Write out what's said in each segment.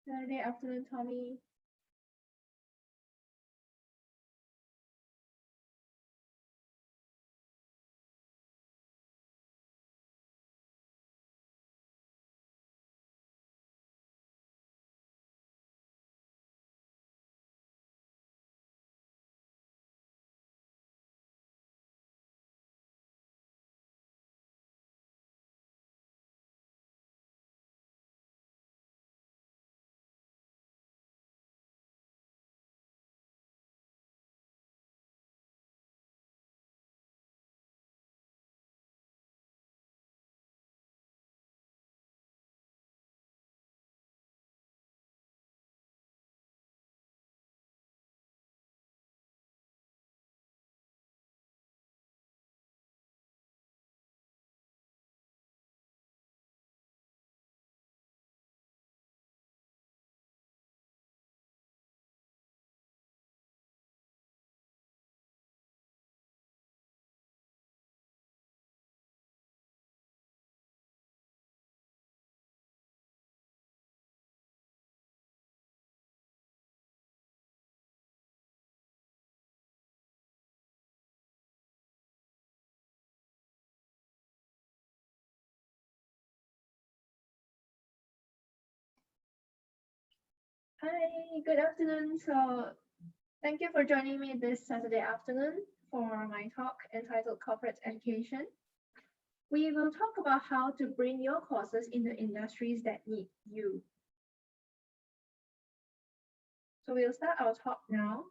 Saturday afternoon, Tommy. Hi, good afternoon. So thank you for joining me this Saturday afternoon for my talk entitled Corporate Education. We will talk about how to bring your courses into industries that need you. So we'll start our talk now.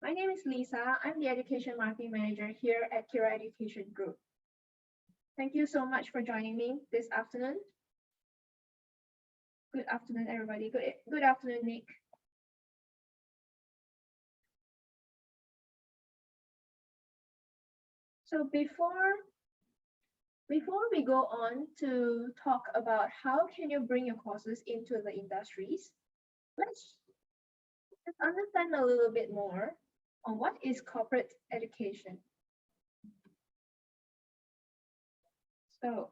My name is Lisa. I'm the Education Marketing Manager here at Kira Education Group. Thank you so much for joining me this afternoon. Good afternoon, everybody. Good afternoon, Nick. So before we go on to talk about how can you bring your courses into the industries, let's understand a little bit more on what is corporate education. So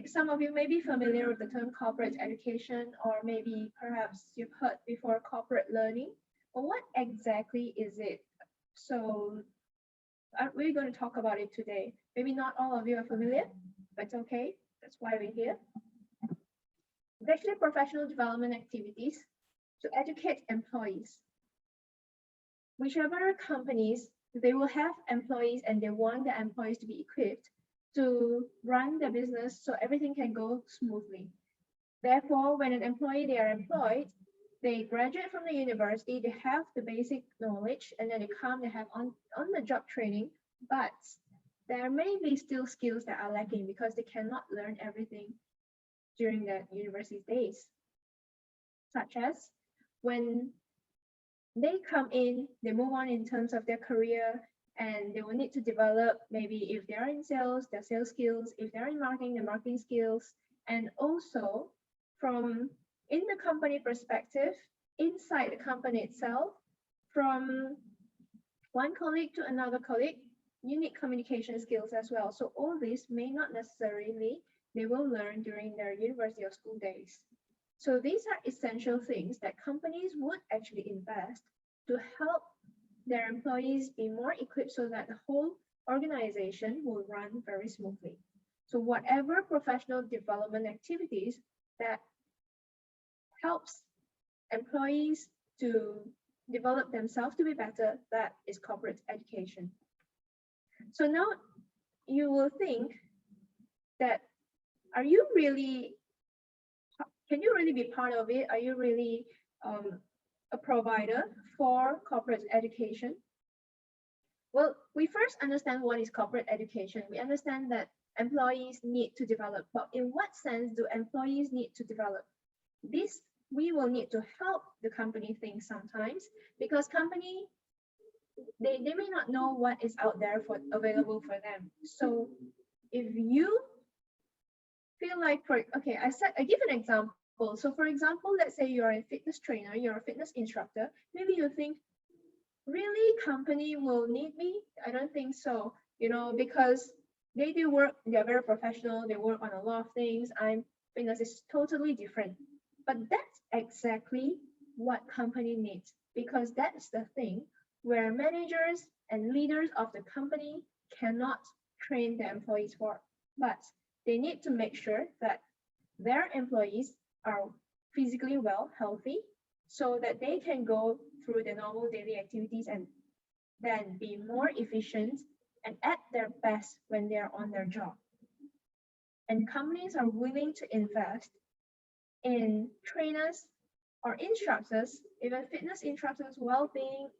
some of you may be familiar with the term corporate education, or maybe perhaps you've heard before corporate learning. But what exactly is it? So we're going to talk about it today. Maybe not all of you are familiar, but it's okay. That's why we're here. It's actually professional development activities to educate employees. Whichever companies, they will have employees and they want the employees to be equipped to run their business so everything can go smoothly. Therefore, when an employee, they are employed, they graduate from the university, they have the basic knowledge, and then they come, they have on-the-job training, but there may be still skills that are lacking because they cannot learn everything during the university days, such as when they come in, they move on in terms of their career, and they will need to develop, maybe if they're in sales, their sales skills, if they're in marketing, their marketing skills, and also from in the company perspective, inside the company itself, from one colleague to another colleague, unique communication skills as well. So all this may not necessarily they will learn during their university or school days. So these are essential things that companies would actually invest to help their employees be more equipped so that the whole organization will run very smoothly. So whatever professional development activities that helps employees to develop themselves to be better, that is corporate education. So now you will think that, can you really be part of it? Are you really a provider for corporate education? Well, we first understand what is corporate education. We understand that employees need to develop, but in what sense do employees need to develop? This we will need to help the company think sometimes, because company, they may not know what is out there available for them. So if you feel like, I give an example. So for example, let's say you're a fitness trainer, you're a fitness instructor. Maybe you think, really, company will need me? I don't think so, because they do work, they're very professional, they work on a lot of things. I'm fitness is totally different. But that's exactly what company needs, because that's the thing where managers and leaders of the company cannot train the employees for. But they need to make sure that their employees are physically well, healthy, so that they can go through the normal daily activities and then be more efficient and at their best when they are on their job. And companies are willing to invest in trainers or instructors, even fitness instructors, well-being,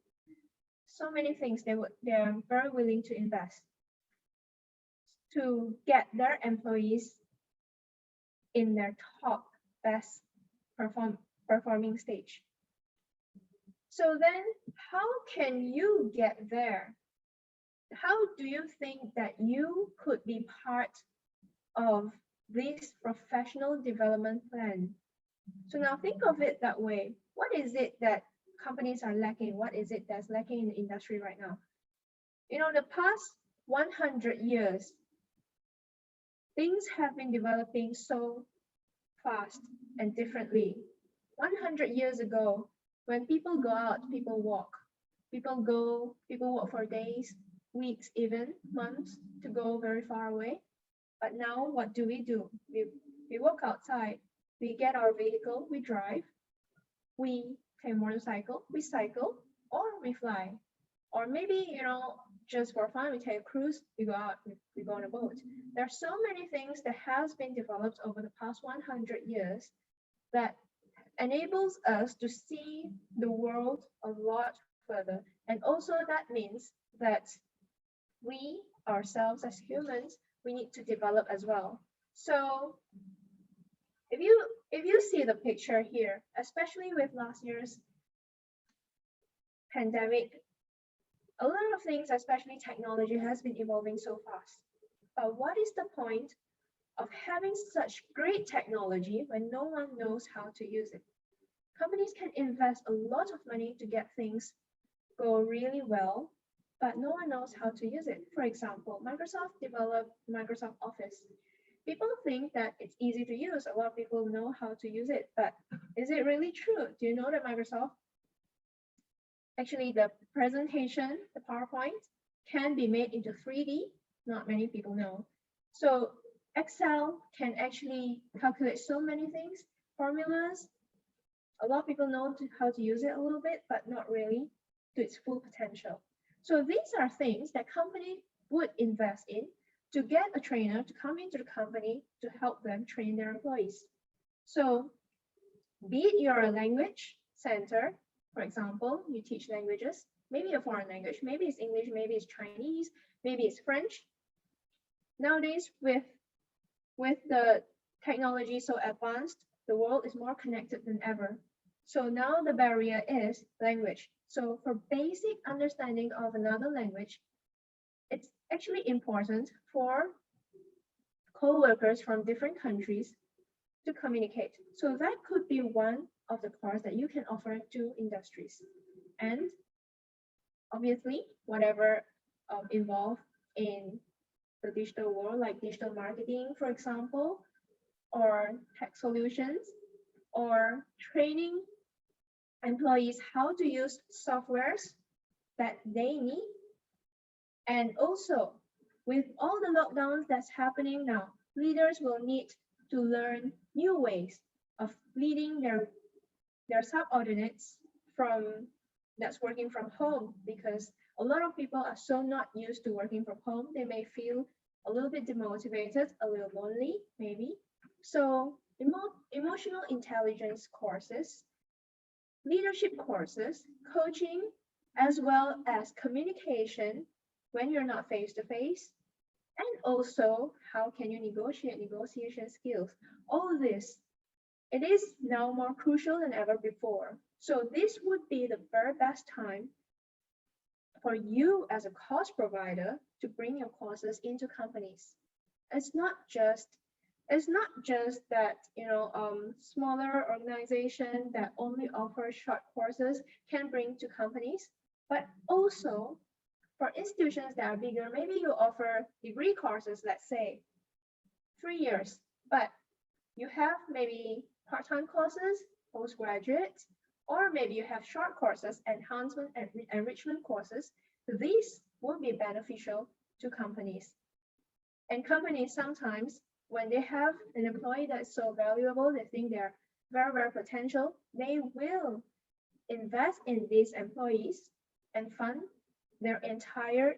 so many things they are very willing to invest to get their employees in their top best performing stage. So then how can you get there? How do you think that you could be part of this professional development plan? So now think of it that way. What is it that companies are lacking? What is it that's lacking in the industry right now? The past 100 years, things have been developing so fast and differently. 100 years ago, when people go out, people walk. People walk for days, weeks, even months to go very far away. But now what do? We walk outside, we get our vehicle, we drive, we take a motorcycle, we cycle, or we fly. Or maybe, just for fun, we take a cruise, we go out, we go on a boat. There are so many things that has been developed over the past 100 years that enables us to see the world a lot further. And also that means that we ourselves as humans, we need to develop as well. So if you see the picture here, especially with last year's pandemic, a lot of things, especially technology, has been evolving so fast. But what is the point of having such great technology when no one knows how to use it? Companies can invest a lot of money to get things go really well, but no one knows how to use it. For example, Microsoft developed Microsoft Office. People think that it's easy to use. A lot of people know how to use it, but is it really true? Do you know that Microsoft, actually the presentation, the PowerPoint, can be made into 3D? Not many people know. So Excel can actually calculate so many things, formulas. A lot of people know how to use it a little bit, but not really to its full potential. So these are things that company would invest in to get a trainer to come into the company to help them train their employees. So be it you're a language center, for example, you teach languages, maybe a foreign language, maybe it's English, maybe it's Chinese, maybe it's French. Nowadays, with the technology so advanced, the world is more connected than ever. So now the barrier is language. So for basic understanding of another language, it's actually important for co-workers from different countries to communicate. So that could be one of the courses that you can offer to industries. And obviously, whatever involved in the digital world, like digital marketing, for example, or tech solutions, or training employees how to use softwares that they need. And also, with all the lockdowns that's happening now, leaders will need to learn new ways of leading their subordinates that's working from home, because a lot of people are so not used to working from home. They may feel a little bit demotivated, a little lonely, maybe. So emotional intelligence courses, leadership courses, coaching, as well as communication when you're not face-to-face, and also how can you negotiation skills. All this, it is now more crucial than ever before. So this would be the very best time for you as a course provider to bring your courses into companies. It's not just that smaller organization that only offer short courses can bring to companies, but also for institutions that are bigger. Maybe you offer degree courses, let's say 3 years, but You have maybe part-time courses, postgraduate, or maybe you have short courses, enhancement and enrichment courses. These will be beneficial to companies. And companies sometimes, when they have an employee that's so valuable, they think they're very, very potential, they will invest in these employees and fund their entire,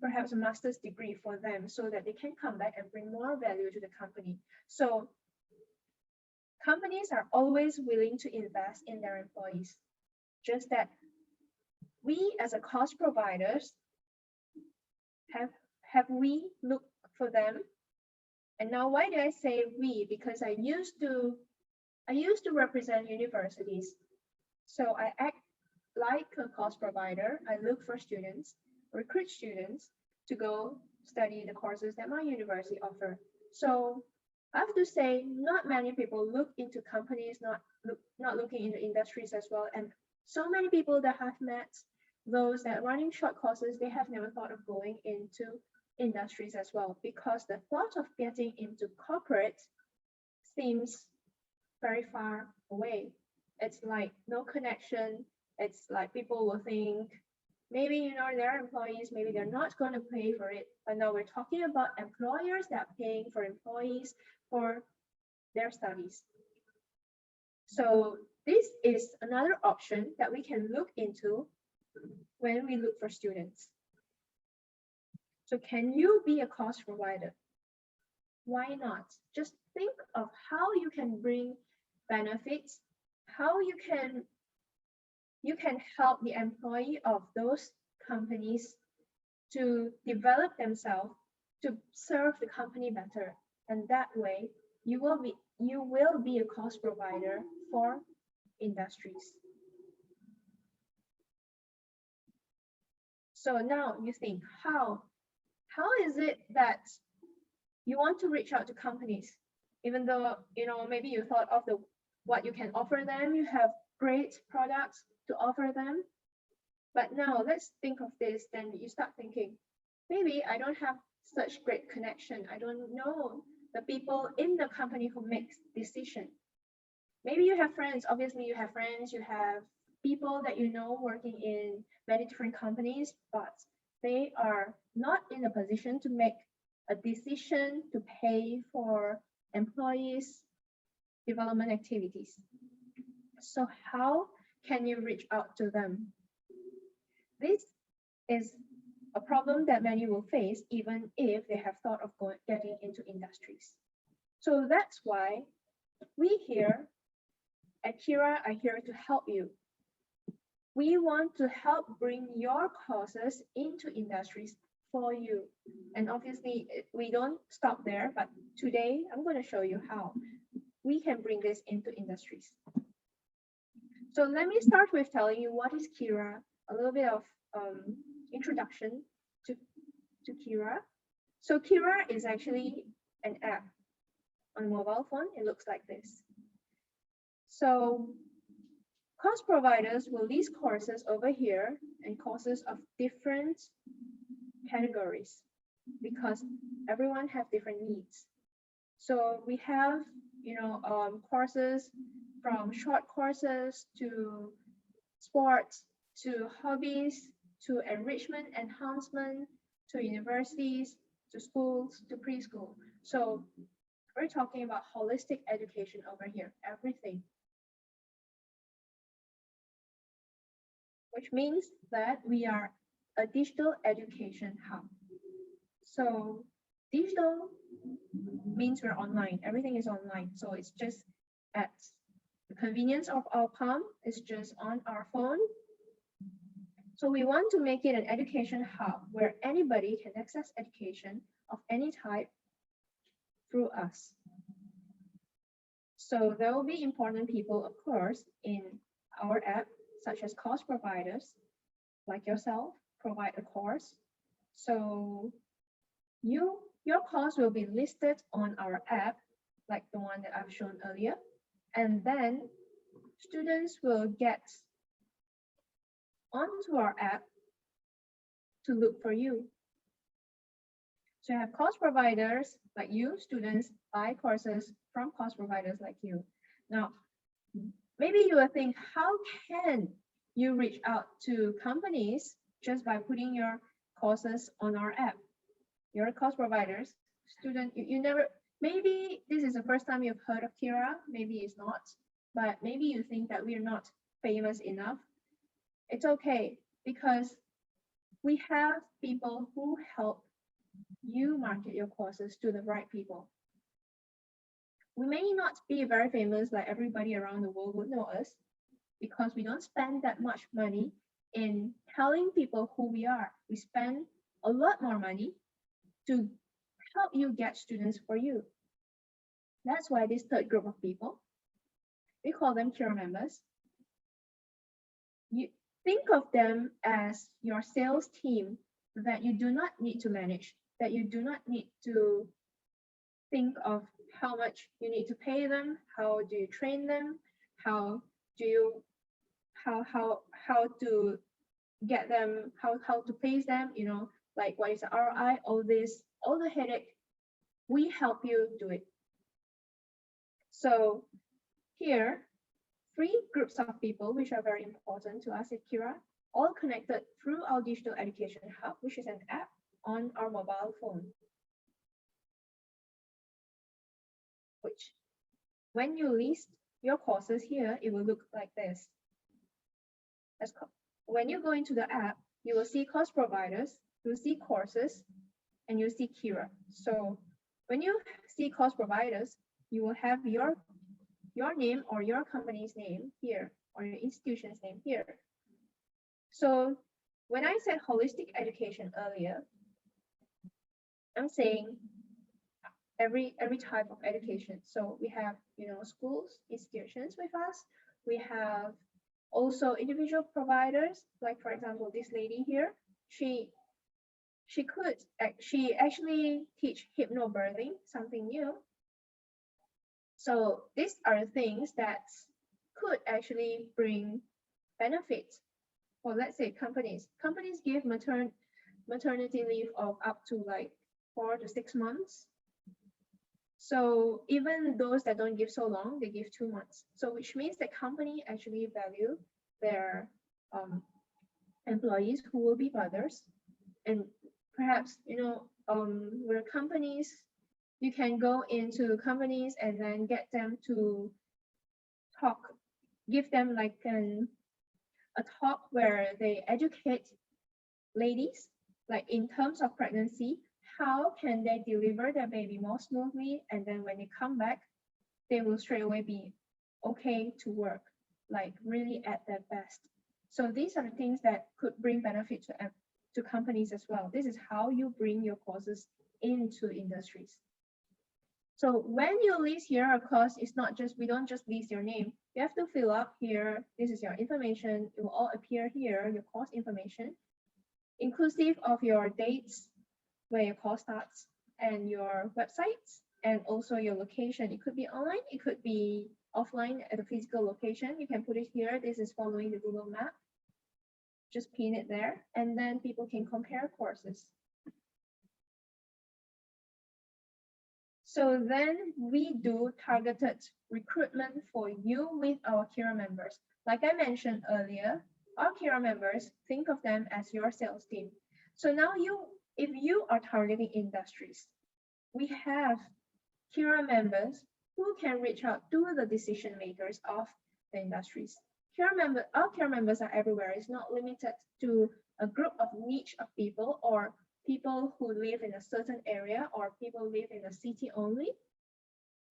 perhaps a master's degree for them so that they can come back and bring more value to the company. So companies are always willing to invest in their employees. Just that we as a course providers, have we looked for them? And now why do I say we? Because I used to represent universities. So I act like a course provider. I look for students, recruit students to go study the courses that my university offer. So I have to say, not many people look into companies, not looking into industries as well. And so many people that have met, those that running short courses, they have never thought of going into industries as well, because the thought of getting into corporate seems very far away. It's like no connection. It's like people will think, maybe, their employees, maybe they're not going to pay for it. But now we're talking about employers that are paying for employees for their studies. So this is another option that we can look into when we look for students. So can you be a course provider? Why not? Just think of how you can bring benefits, how you can help the employee of those companies to develop themselves, to serve the company better. And that way, you will be a course provider for industries. So now you think, how is it that you want to reach out to companies, even though maybe you thought of what you can offer them, you have great products to offer them, but now let's think of this. Then you start thinking, maybe I don't have such great connection. I don't know the people in the company who makes decision. Maybe you have friends. Obviously, you have friends. You have people that working in many different companies, but they are not in a position to make a decision to pay for employees' development activities. So how can you reach out to them? This is a problem that many will face even if they have thought of getting into industries. So that's why we here at 𝐬𝐫 are here to help you. We want to help bring your courses into industries for you. And obviously, we don't stop there, but today I'm going to show you how we can bring this into industries. So let me start with telling you what is 𝐬𝐫, a little bit of introduction to 𝐬𝐫. So 𝐬𝐫 is actually an app on a mobile phone. It looks like this. So course providers will list courses over here, and courses of different categories because everyone have different needs. So we have courses from short courses to sports to hobbies to enrichment, enhancement, to universities, to schools, to preschool. So we're talking about holistic education over here, everything. Which means that we are a digital education hub. So digital means we're online. Everything is online. So it's just at the convenience of our palm. It's just on our phone. So we want to make it an education hub where anybody can access education of any type through us. So there will be important people, of course, in our app, such as course providers, like yourself, provide a course. So your course will be listed on our app, like the one that I've shown earlier. And then students will get onto our app to look for you. So you have course providers like you, students buy courses from course providers like you. Now, maybe you will think, how can you reach out to companies just by putting your courses on our app? Your course providers, student, you never, maybe this is the first time you've heard of Kira, maybe it's not, but maybe you think that we're not famous enough. It's okay, because we have people who help you market your courses to the right people. We may not be very famous like everybody around the world would know us, because we don't spend that much money in telling people who we are. We spend a lot more money to help you get students for you. That's why this third group of people, we call them Kira members. You think of them as your sales team that you do not need to manage, that you do not need to think of how much you need to pay them, how do you train them, how to get them, how to place them, you know, like what is the ROI, all this, all the headache, we help you do it. So here, 3 groups of people which are very important to us at Kira, all connected through our digital education hub, which is an app on our mobile phone. Which, when you list your courses here, it will look like this. When you go into the app, you will see course providers, you'll see courses, and you'll see Kira. So when you see course providers, you will have your name or your company's name here, or your institution's name here. So when I said holistic education earlier, I'm saying every type of education. So we have, you know, schools, institutions with us. We have also individual providers, like for example, this lady here, she actually teach hypnobirthing, something new. So these are things that could actually bring benefits. Or let's say companies give maternity leave of up to like 4 to 6 months. So even those that don't give so long, they give 2 months. So which means the company actually value their employees who will be mothers. And perhaps, you know, where companies, you can go into companies and then get them to talk, give them like a talk where they educate ladies, like in terms of pregnancy, how can they deliver their baby more smoothly, and then when they come back, they will straight away be okay to work, like really at their best. So these are the things that could bring benefit to companies as well. This is how you bring your courses into industries. So when you list here, of course, it's not just, we don't just list your name. You have to fill up here. This is your information. It will all appear here, your course information, inclusive of your dates, where your course starts, and your websites, and also your location. It could be online, it could be offline at a physical location. You can put it here. This is following the Google map. Just pin it there, and then people can compare courses. So then we do targeted recruitment for you with our Kira members. Like I mentioned earlier, our Kira members, think of them as your sales team. So now if you are targeting industries, we have Kira members who can reach out to the decision makers of the industries. Our Kira members are everywhere. It's not limited to a group of niche of people, or people who live in a certain area, or people live in a city only.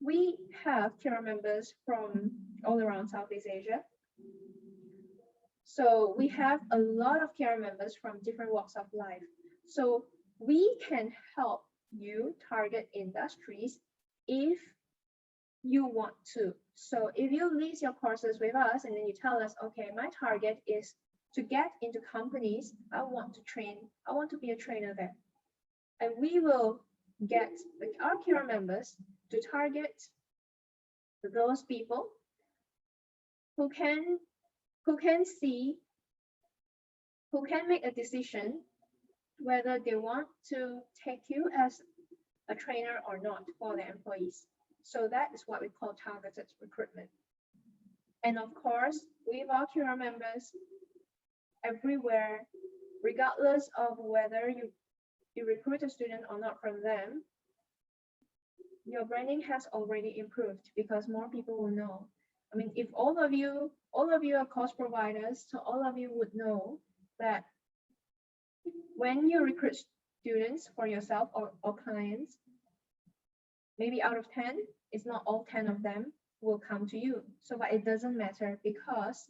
We have Kira members from all around Southeast Asia. So we have a lot of Kira members from different walks of life. So we can help you target industries if you want to. So if you list your courses with us and then you tell us, okay, my target is to get into companies, I want to train, I want to be a trainer there. And we will get our Kira members to target those people who can make a decision whether they want to take you as a trainer or not for their employees. So that is what we call targeted recruitment. And of course, with our QR members everywhere, regardless of whether you recruit a student or not from them, your branding has already improved because more people will know. I mean, if all of you are course providers, so all of you would know that when you recruit students for yourself or clients, maybe out of 10, it's not all 10 of them will come to you. So, but it doesn't matter because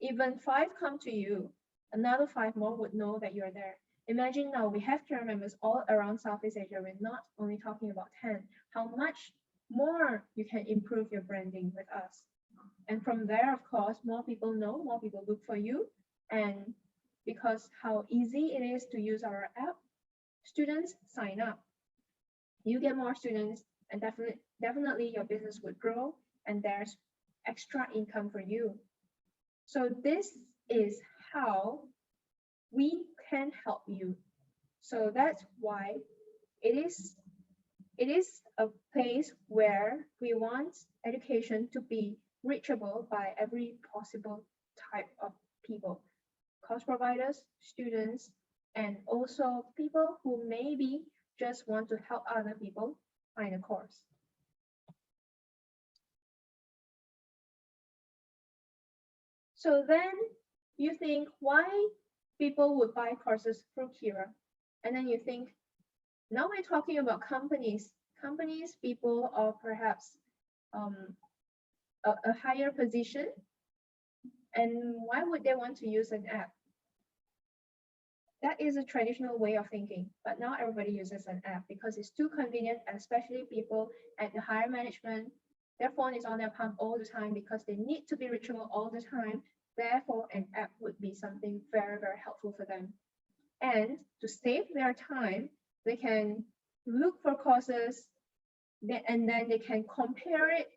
even 5 come to you, another 5 more would know that you're there. Imagine now we have QR members all around Southeast Asia. We're not only talking about 10. How much more you can improve your branding with us. And from there, of course, more people know, more people look for you. And because how easy it is to use our app, students sign up. You get more students and definitely your business would grow and there's extra income for you. So this is how we can help you. So that's why it is a place where we want education to be reachable by every possible type of people, course providers, students, and also people who maybe just want to help other people find a course. So then you think why people would buy courses through Quora, and then you think, now we're talking about companies, people of perhaps a higher position, and why would they want to use an app? That is a traditional way of thinking, but now everybody uses an app because it's too convenient, especially people at the higher management. Their phone is on their palm all the time because they need to be reachable all the time. Therefore, an app would be something very, very helpful for them. And to save their time, they can look for courses and then they can compare it,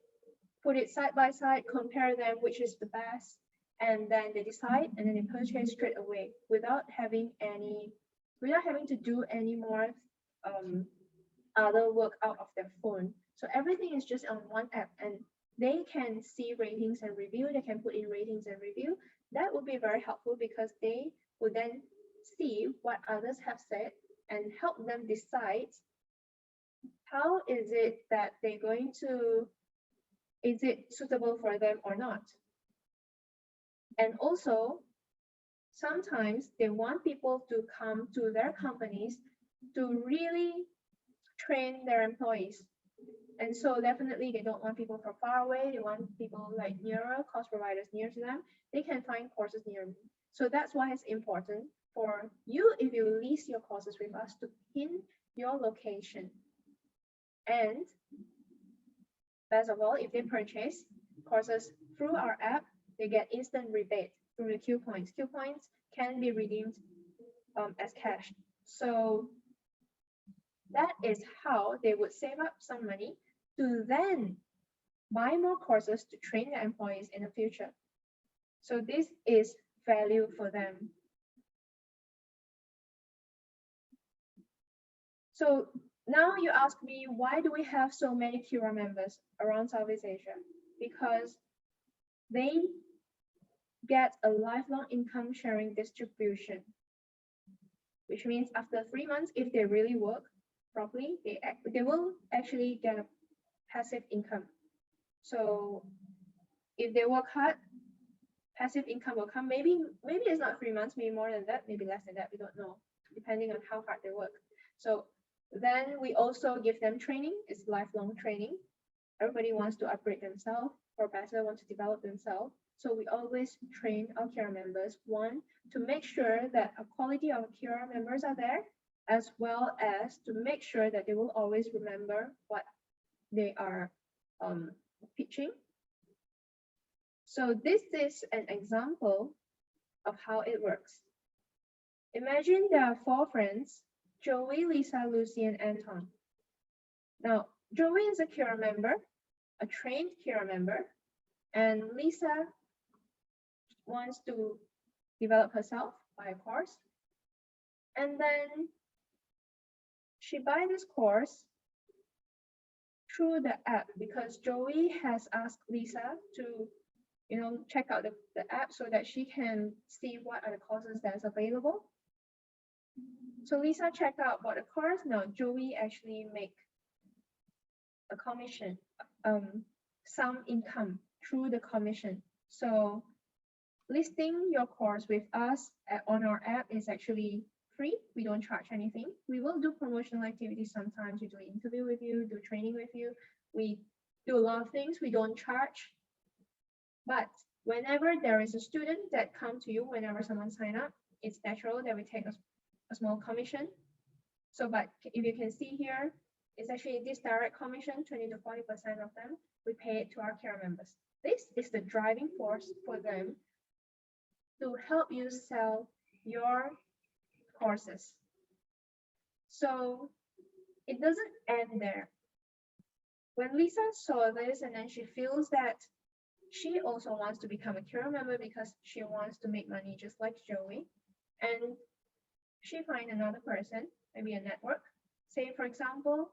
put it side by side, compare them, which is the best. And then they decide and then they purchase straight away without having to do any more other work out of their phone. So everything is just on one app and they can see ratings and review, they can put in ratings and review. That would be very helpful because they would then see what others have said and help them decide how is it that they're going to, is it suitable for them or not. And also, sometimes they want people to come to their companies to really train their employees. And so definitely they don't want people from far away. They want people like nearer, course providers near to them. They can find courses near me. So that's why it's important for you, if you lease your courses with us, to pin your location. And best of all, if they purchase courses through our app, they get instant rebate through the Q points. Q points can be redeemed as cash. So that is how they would save up some money to then buy more courses to train their employees in the future. So this is value for them. So now you ask me, why do we have so many QR members around Southeast Asia? Because they get a lifelong income sharing distribution, which means after 3 months, if they really work properly, they will actually get a passive income. So if they work hard, passive income will come. Maybe it's not 3 months, maybe more than that, maybe less than that, we don't know, depending on how hard they work. So then we also give them training. It's lifelong training. Everybody wants to upgrade themselves or better, want to develop themselves. So we always train our QR members, one, to make sure that a quality of QR members are there, as well as to make sure that they will always remember what they are pitching. So this is an example of how it works. Imagine there are 4 friends, Joey, Lisa, Lucy, and Anton. Now, Joey is a QR member, a trained QR member, and Lisa wants to develop herself by a course. And then she buy this course through the app because Joey has asked Lisa to, check out the app so that she can see what are the courses that's available. So Lisa checked out about the course. Now Joey actually make a commission, some income through the commission. So listing your course with us on our app is actually free. We don't charge anything. We will do promotional activities sometimes. We do an interview with you, do training with you. We do a lot of things. We don't charge. But whenever there is a student that come to you, whenever someone sign up, it's natural that we take a small commission. So, but if you can see here, it's actually this direct commission, 20 to 40% of them, we pay it to our care members. This is the driving force for them to help you sell your courses. So it doesn't end there. When Lisa saw this and then she feels that she also wants to become a care member because she wants to make money just like Joey, and she find another person, maybe a network. Say, for example,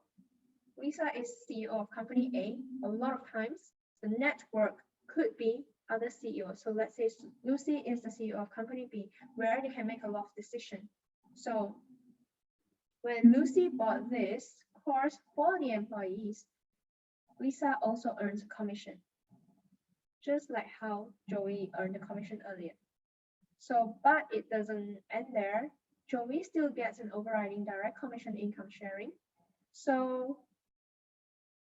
Lisa is CEO of company A. A lot of times, the network could be other CEOs. So let's say Lucy is the CEO of company B, where they can make a lot of decisions. So when Lucy bought this course for the employees, Lisa also earns a commission, just like how Joey earned the commission earlier. So, but it doesn't end there. Joey still gets an overriding direct commission income sharing. So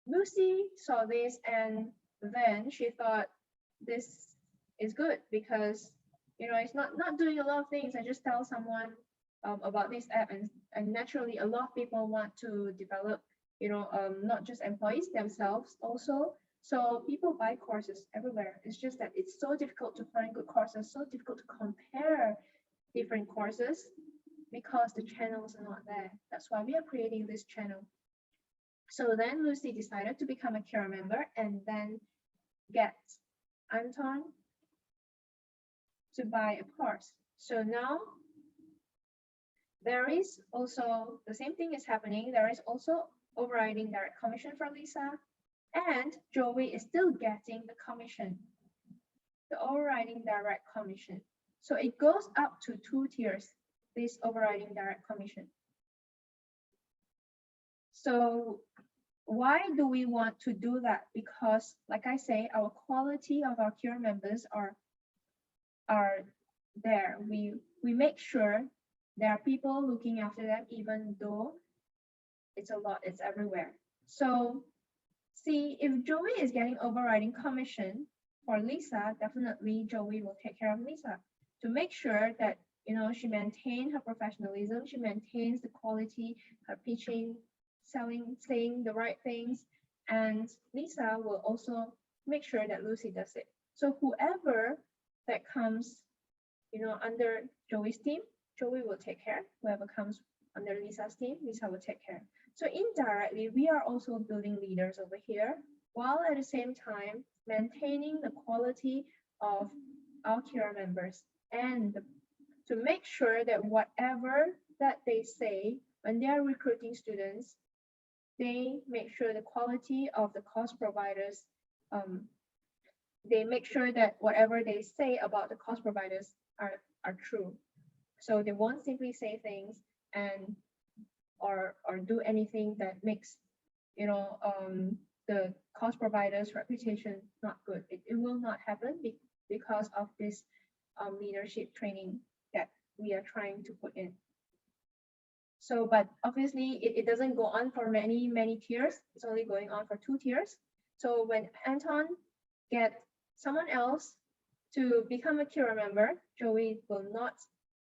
Lucy saw this and then she thought this is good because it's not doing a lot of things. I just tell someone about this app and naturally a lot of people want to develop, not just employees themselves also. So people buy courses everywhere. It's just that it's so difficult to find good courses, so difficult to compare different courses because the channels are not there. That's why we are creating this channel. So then Lucy decided to become a care member and then get Anton to buy a course. So now there is also the same thing is happening. There is also overriding direct commission from Lisa, and Joey is still getting the commission, the overriding direct commission. So it goes up to 2 tiers, this overriding direct commission. So why do we want to do that? Because, like I say, our quality of our care members are there. We make sure there are people looking after them, even though it's a lot, it's everywhere. So see, if Joey is getting overriding commission for Lisa, definitely Joey will take care of Lisa to make sure that she maintains her professionalism, she maintains the quality, her pitching, selling, saying the right things, and Lisa will also make sure that Lucy does it. So whoever that comes, under Joey's team, Joey will take care. Whoever comes under Lisa's team, Lisa will take care. So indirectly, we are also building leaders over here, while at the same time maintaining the quality of our care members and to make sure that whatever that they say when they are recruiting students, they make sure the quality of the course providers, they make sure that whatever they say about the course providers are true. So they won't simply say things and or do anything that makes the course provider's reputation not good. It will not happen because of this leadership training that we are trying to put in. So, but obviously it doesn't go on for many tiers. It's only going on for 2 tiers. So when Anton gets someone else to become a care member, Joey will not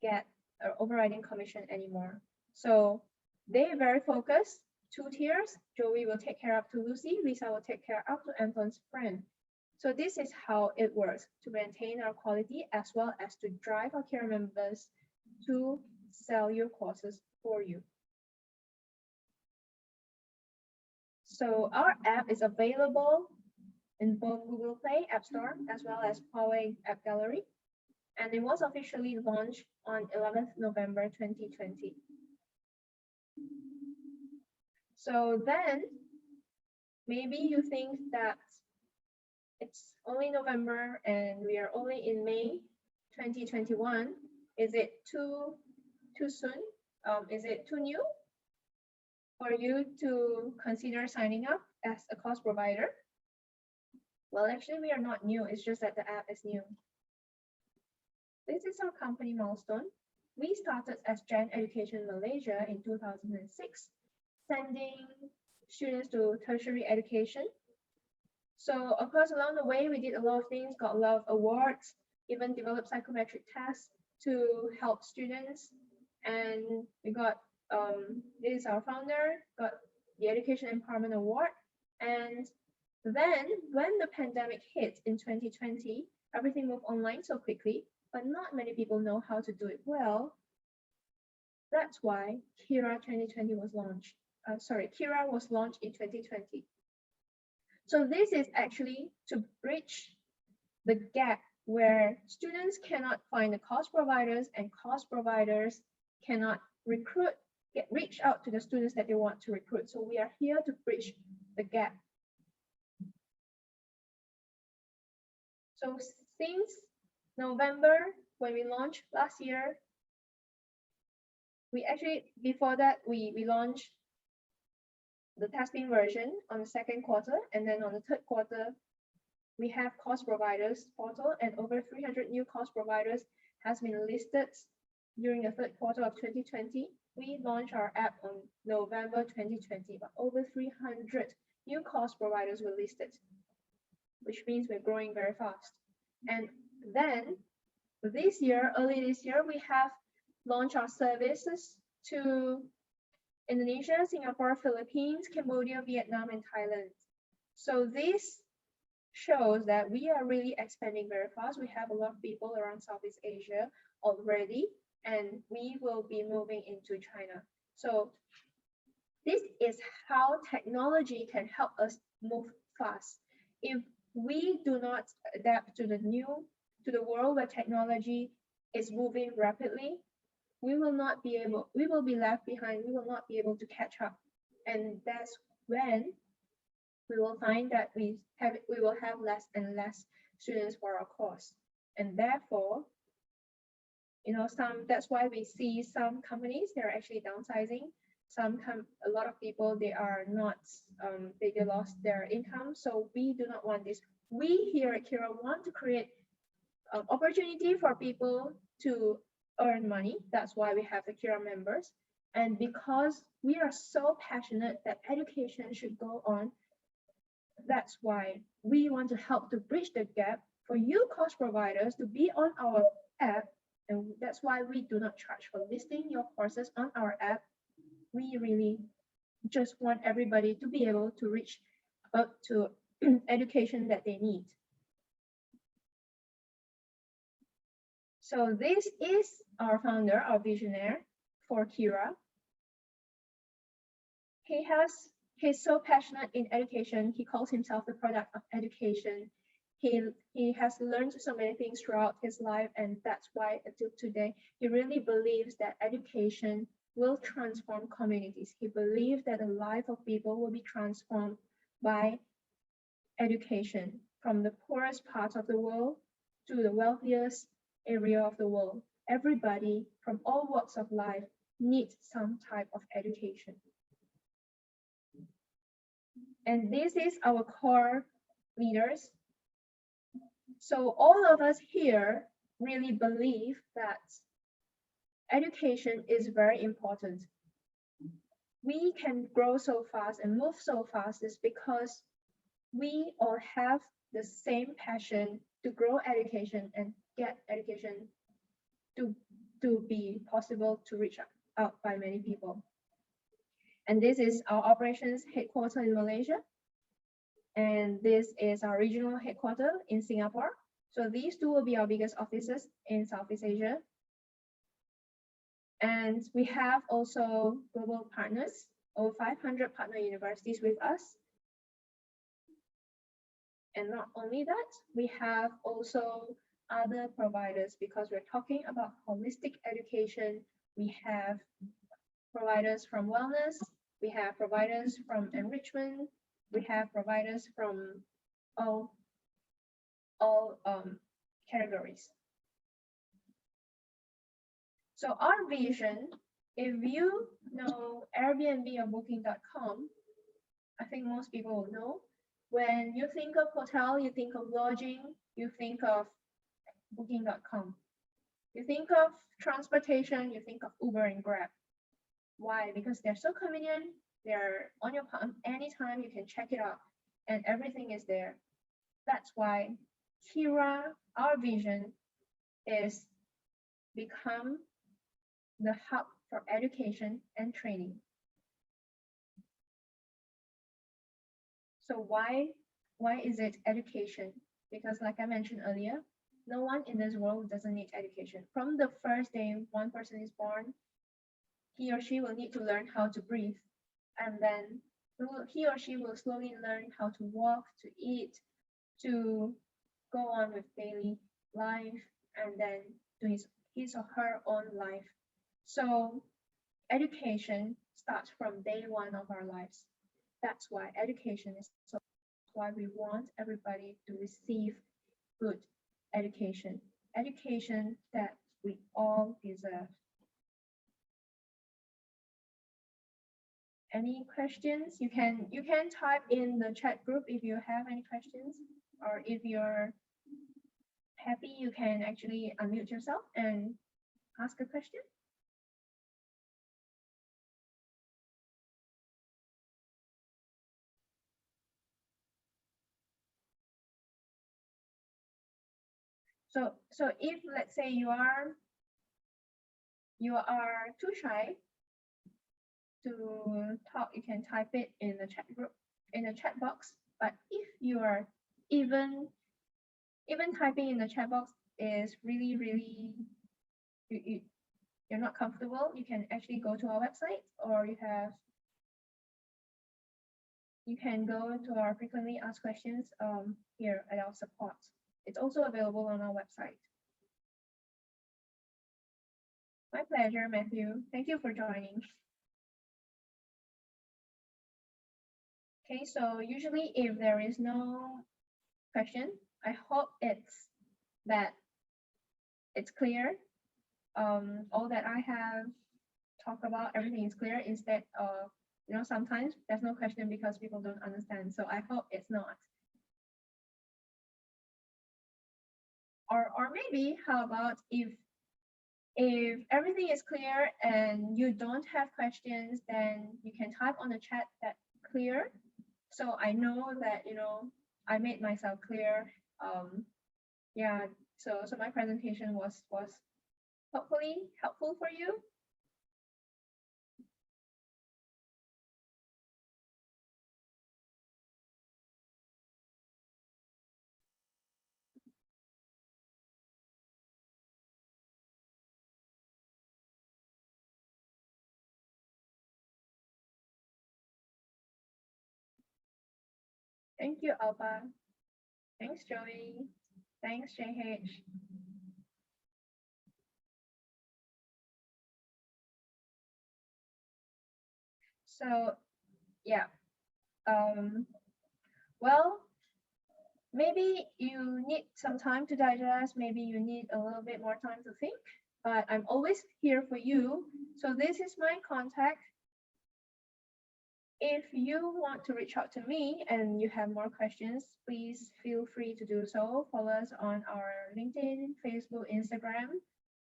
get an overriding commission anymore. So they're very focused. 2 tiers, Joey will take care of to Lucy, Lisa will take care of to Anton's friend. So this is how it works to maintain our quality as well as to drive our care members to sell your courses for you. So our app is available in both Google Play App Store as well as Huawei App Gallery. and it was officially launched on 11th November 2020. So then maybe you think that it's only November and we are only in May 2021. Is it too soon? Is it too new for you to consider signing up as a course provider? Well, actually, we are not new. It's just that the app is new. This is our company milestone. We started as Gen Education Malaysia in 2006, sending students to tertiary education. So of course, along the way, we did a lot of things, got a lot of awards, even developed psychometric tests to help students. And we got, this is our founder, got the Education Empowerment Award. And then when the pandemic hit in 2020, everything moved online so quickly, but not many people know how to do it well. That's why 𝐬𝐫 2020 was launched. 𝐬𝐫 was launched in 2020. So this is actually to bridge the gap where students cannot find the course providers and course providers cannot reach out to the students that they want to recruit. So we are here to bridge the gap. So since November, when we launched last year, we actually, before that, we launched the testing version on the second quarter, and then on the third quarter, we have course providers portal, and over 300 new course providers has been listed during the third quarter of 2020. We launched our app on November 2020, but over 300 new course providers were listed, which means we're growing very fast. And then this year, early this year, we have launched our services to Indonesia, Singapore, Philippines, Cambodia, Vietnam, and Thailand. So this shows that we are really expanding very fast. We have a lot of people around Southeast Asia already, and we will be moving into China. So this is how technology can help us move fast. If we do not adapt to the world where technology is moving rapidly, we will be left behind. We will not be able to catch up. And that's when we will find that we will have less and less students for our course. And therefore, that's why we see some companies, they're actually downsizing. A lot of people, they are not, they lost their income. So we do not want this. We here at 𝐬𝐫 want to create opportunity for people to earn money. That's why we have the 𝐬𝐫 members. And because we are so passionate that education should go on, that's why we want to help to bridge the gap for you course providers to be on our app. And that's why we do not charge for listing your courses on our app. We really just want everybody to be able to reach out to education that they need. So this is our founder, our visionary for 𝐬𝐫. He's so passionate in education. He calls himself the product of education. He has learned so many things throughout his life, and that's why until today, he really believes that education will transform communities. He believes that the life of people will be transformed by education, from the poorest part of the world to the wealthiest area of the world. Everybody from all walks of life needs some type of education. And this is our core leaders. So all of us here really believe that education is very important. We can grow so fast and move so fast is because we all have the same passion to grow education and get education to be possible to reach out by many people. And this is our operations headquarters in Malaysia. And this is our regional headquarters in Singapore. So these two will be our biggest offices in Southeast Asia. And we have also global partners, over 500 partner universities with us. And not only that, we have also other providers because we're talking about holistic education. We have providers from wellness, we have providers from enrichment, we have providers from all categories. So our vision, if you know Airbnb or Booking.com, I think most people will know. When you think of hotel, you think of lodging, you think of Booking.com. You think of transportation, you think of Uber and Grab. Why? Because they're so convenient. They're on your palm anytime. You can check it out, and everything is there. That's why Kira, our vision, is become the hub for education and training. So why is it education? Because like I mentioned earlier, no one in this world doesn't need education. From the first day one person is born, he or she will need to learn how to breathe, and then he or she will slowly learn how to walk, to eat, to go on with daily life, and then do his or her own life. So education starts from day one of our lives. That's why education is so why we want everybody to receive good education that we all deserve. Any questions? You can type in the chat group if you have any questions, or if you're happy, you can actually unmute yourself and ask a question. So if let's say you are too shy to talk, you can type it in the chat group, in the chat box. But if you are even typing in the chat box is really you're not comfortable, you can actually go to our website, or you can go to our frequently asked questions here at our support. It's also available on our website. My pleasure, Matthew. Thank you for joining. Okay, so usually if there is no question, I hope it's clear. All that I have talked about, everything is clear. Instead of, sometimes there's no question because people don't understand. So I hope it's not. Or maybe how about if everything is clear and you don't have questions, then you can type on the chat that clear. So I know that, I made myself clear. Yeah, so my presentation was hopefully helpful for you. Thank you, Alba. Thanks, Joey. Thanks, JH. So, yeah. Well, maybe you need some time to digest. Maybe you need a little bit more time to think. But I'm always here for you. So this is my contact. If you want to reach out to me and you have more questions, please feel free to do so. Follow us on our LinkedIn, Facebook, Instagram,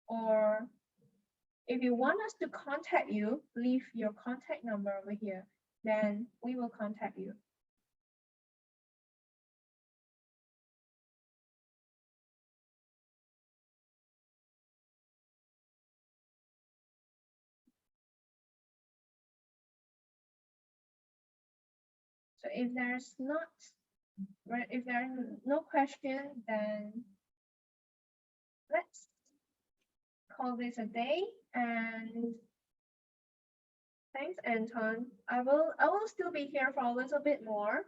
or if you want us to contact you, leave your contact number over here, then we will contact you. So if there's no question, then let's call this a day. And thanks, Anton. I will still be here for a little bit more,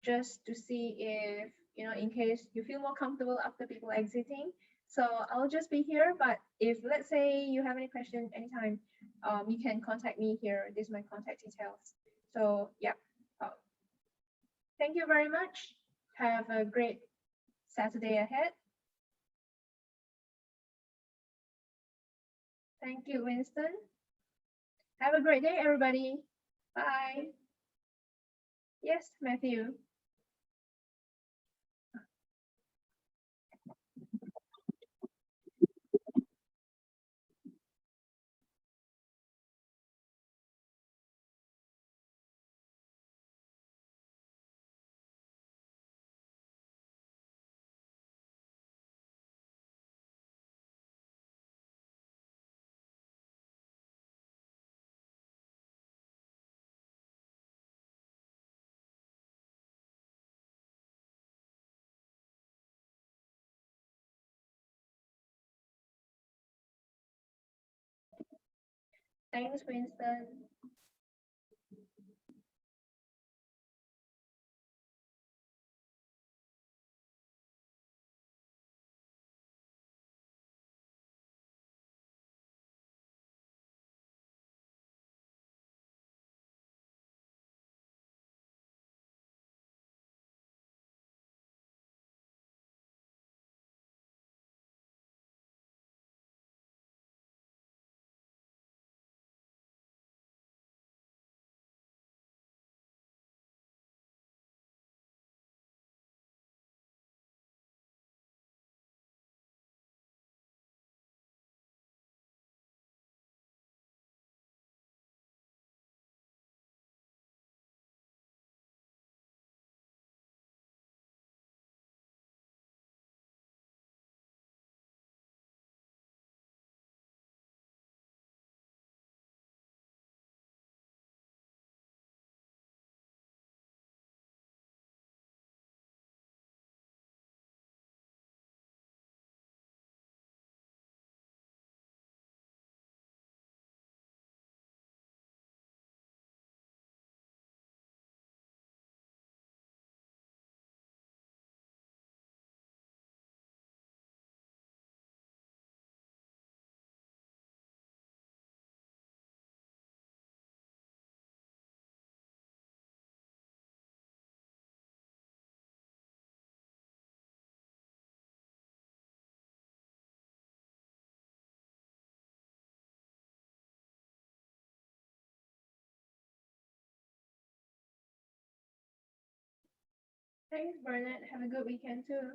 just to see if, in case you feel more comfortable after people exiting. So I'll just be here, but if let's say you have any question anytime, you can contact me here. This is my contact details. So yeah, thank you very much. Have a great Saturday ahead. Thank you, Winston. Have a great day, everybody. Bye. Yes, Matthew. Thanks, Winston. Thanks, Bernard. Have a good weekend too.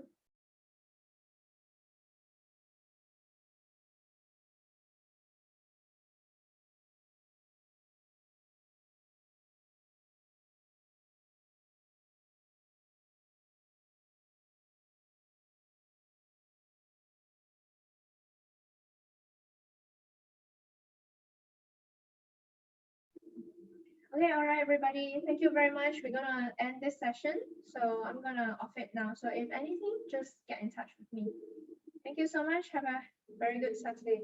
Okay, all right, everybody. Thank you very much. We're gonna end this session. So I'm gonna off it now. So if anything, just get in touch with me. Thank you so much. Have a very good Saturday.